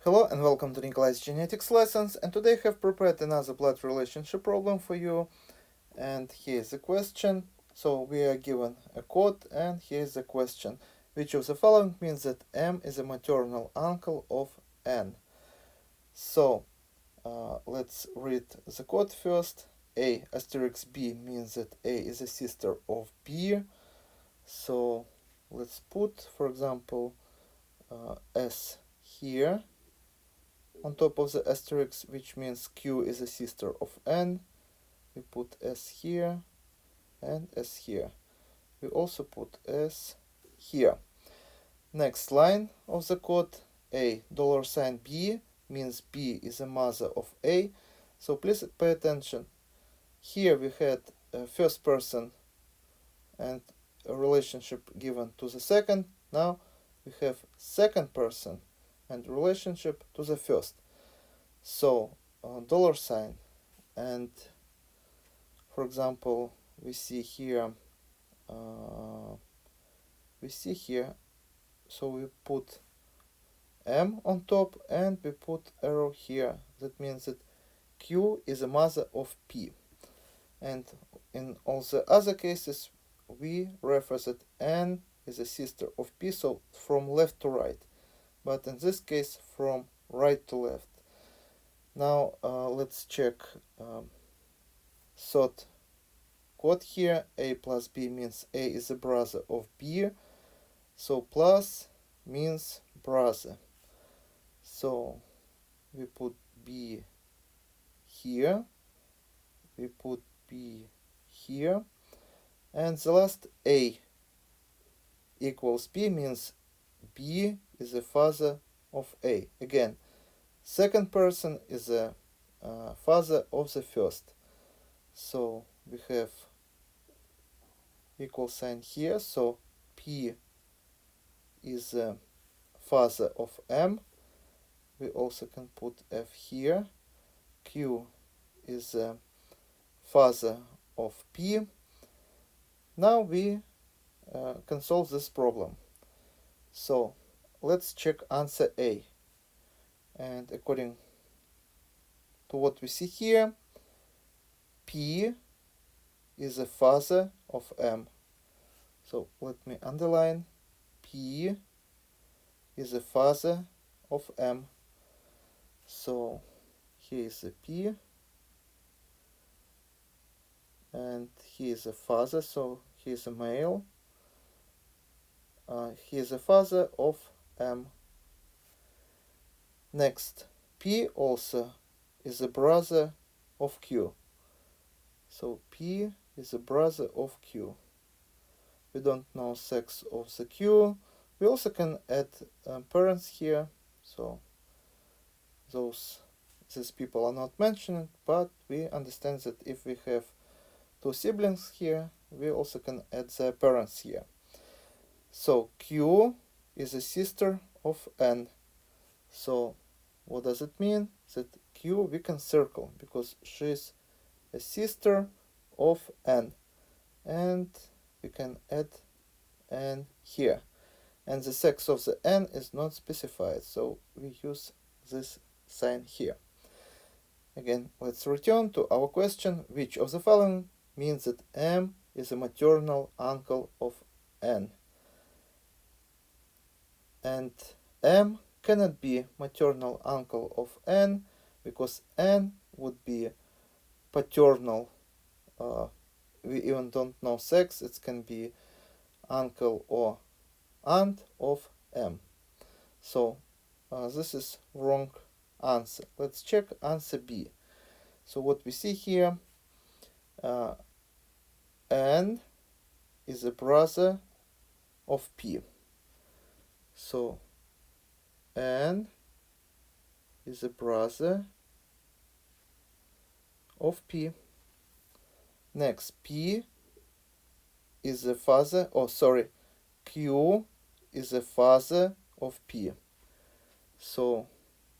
Hello and welcome to Nikolai's genetics lessons, and today I have prepared another blood relationship problem for you. And here's the question. So we are given a code, and here's the question. Which of the following means that M is a maternal uncle of N? So let's read the code first. A asterisk B means that A is a sister of B. So let's put, for example, S here on top of the asterisk, which means Q is a sister of N. We put S here and S here. We also put S here. Next line of the code, A $B means B is a mother of A. So please pay attention. Here we had a first person and a relationship given to the second. Now we have second person and relationship to the first. So $, and for example we see here so we put M on top and we put arrow here. That means that Q is a mother of P, and in all the other cases we refer that N is a sister of P, so from left to right, but in this case from right to left. Now let's check third code here. A plus B means A is a brother of B, so plus means brother. So we put B here, we put B here, and the last A equals B means B is the father of A. Again, second person is the father of the first. So we have equal sign here. So P is the father of M. We also can put F here. Q is the father of P. Now we can solve this problem. So let's check answer A. And according to what we see here, P is the father of M. So let me underline. P is the father of M. So here is a P, and he is a father, so he is a male. He is the father of M. Next, P also is a brother of Q. So P is a brother of Q. We don't know sex of the Q. We also can add parents here. So these people are not mentioned, but we understand that if we have two siblings here, we also can add their parents here. So Q is a sister of N. So what does it mean? That Q we can circle because she is a sister of N, and we can add N here. And the sex of the N is not specified, so we use this sign here. Again, let's return to our question. Which of the following means that M is a maternal uncle of N? And M cannot be maternal uncle of N because N would be paternal. We even don't know sex. It can be uncle or aunt of M. So this is wrong answer. Let's check answer B. So what we see here, N is a brother of P. So N is a brother of P. Next, P is the father, Q is the father of P. So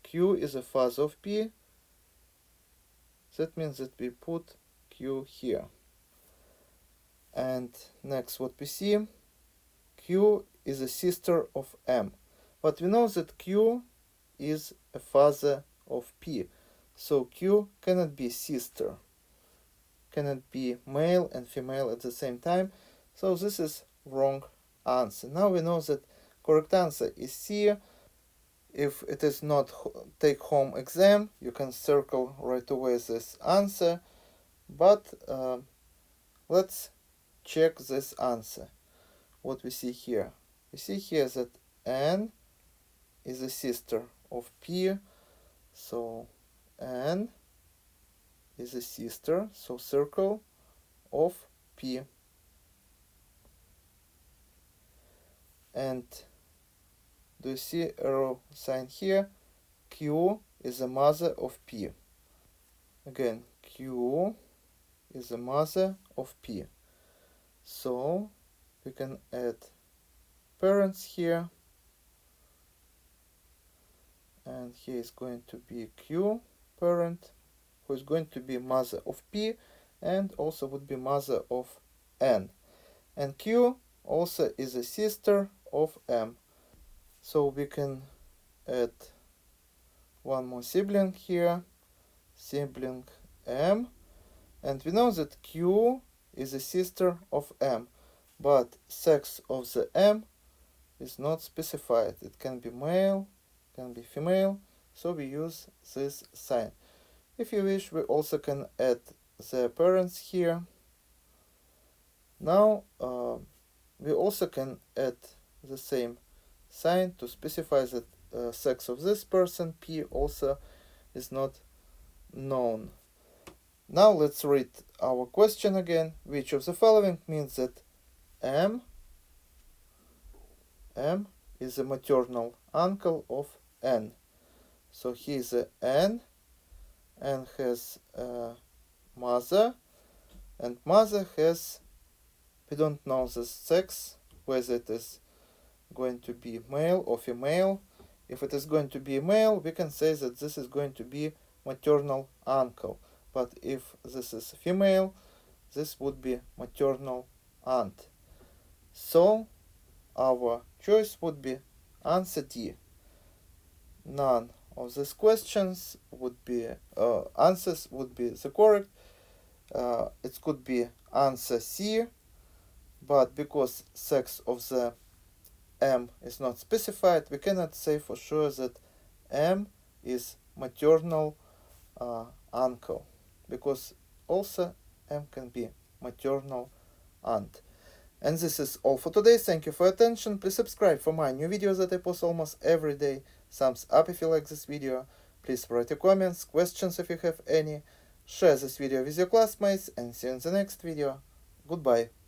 Q is the father of P. That means that we put Q here. And next, what we see, Q is a sister of M. But we know that Q is a father of P. So Q cannot be sister, cannot be male and female at the same time. So this is wrong answer. Now we know that correct answer is C. If it is not take-home exam, you can circle right away this answer. But let's check this answer. What we see here? We see here that N is a sister of P. So N is a sister, so circle of P. And do you see arrow sign here? Q is the mother of P. Again, Q is the mother of P. So we can add parents here. And here is going to be Q parent, who is going to be mother of P and also would be mother of N. And Q also is a sister of M. So we can add one more sibling here, sibling M. And we know that Q is a sister of M, but sex of the M is not specified. It can be male, can be female, so we use this sign. If you wish, we also can add the parents here. Now we also can add the same sign to specify that sex of this person, P, also is not known. Now let's read our question again. Which of the following means that M is a maternal uncle of N? So he is a N and has a mother, and mother has, we don't know the sex, whether it is going to be male or female. If it is going to be male, we can say that this is going to be maternal uncle. But if this is female, this would be maternal aunt. So our choice would be answer D. None of these questions would be answers would be the correct. It could be answer C, but because sex of the M is not specified, we cannot say for sure that M is maternal uncle, because also M can be maternal aunt. And this is all for today. Thank you for your attention. Please subscribe for my new videos that I post almost every day. Thumbs up if you like this video. Please write your comments, questions if you have any. Share this video with your classmates, and see you in the next video. Goodbye.